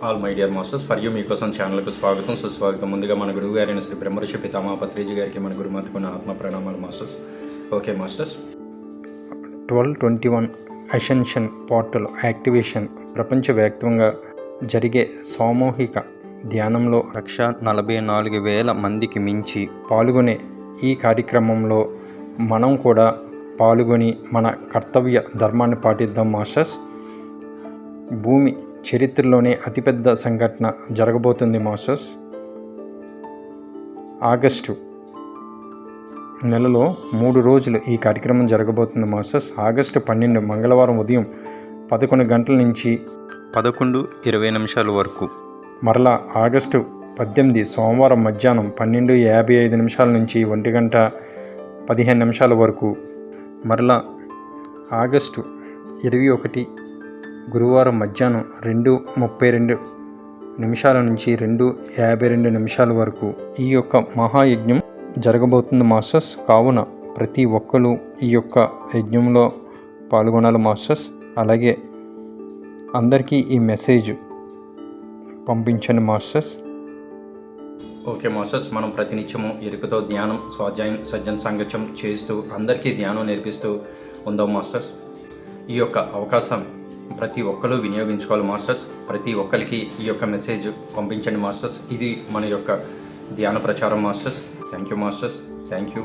All my dear masters for you మీకోసం ఛానల్కు స్వాగతం సుస్వాగతం. ముందుగా మన గురువు గారైన శ్రీ బ్రహ్మర్షి పితామహ పత్రిజీ గారికి మన గురుమాతకున్న ఆత్మ ప్రణామాలు masters. Okay masters, 1221 ascension portal activation ప్రపంచవ్యాప్తంగా జరిగే సామూహిక ధ్యానంలో 144,000 మందికి మించి పాల్గొనే ఈ కార్యక్రమంలో మనం కూడా పాల్గొని మన కర్తవ్య ధర్మాన్ని పాటిద్దాం మాస్టర్స్. భూమి చరిత్రలోనే అతిపెద్ద సంఘటన జరగబోతుంది మాస్టర్స్. ఆగస్టు నెలలో 3 రోజులు ఈ కార్యక్రమం జరగబోతుంది మాస్టర్స్. ఆగస్టు 12 మంగళవారం ఉదయం 11 గంటల నుంచి 11:20 వరకు, మరలా ఆగస్టు 18 సోమవారం మధ్యాహ్నం 12:55 నుంచి 1:15 వరకు, మరలా ఆగస్టు 21 గురువారం మధ్యాహ్నం 2:32 నుంచి 2:52 వరకు ఈ యొక్క మహాయజ్ఞం జరగబోతుంది మాస్టర్స్. కావున ప్రతి ఒక్కరూ ఈ యొక్క యజ్ఞంలో పాల్గొనాలి మాస్టర్స్. అలాగే అందరికీ ఈ మెసేజ్ పంపించండి మాస్టర్స్. ఓకే మాస్టర్స్, మనం ప్రతినిత్యము ఎరుకతో ధ్యానం, స్వాధ్యాయం, సజ్జన సాంగత్యం చేస్తూ అందరికీ ధ్యానం నేర్పిస్తూ ఉందాం మాస్టర్స్. ఈ యొక్క అవకాశం ప్రతి ఒక్కరూ వినియోగించుకోవాలి మాస్టర్స్. ప్రతి ఒక్కరికి ఈ యొక్క మెసేజ్ పంపించండి మాస్టర్స్. ఇది మన యొక్క ధ్యాన ప్రచారం masters. Thank you masters. Thank you.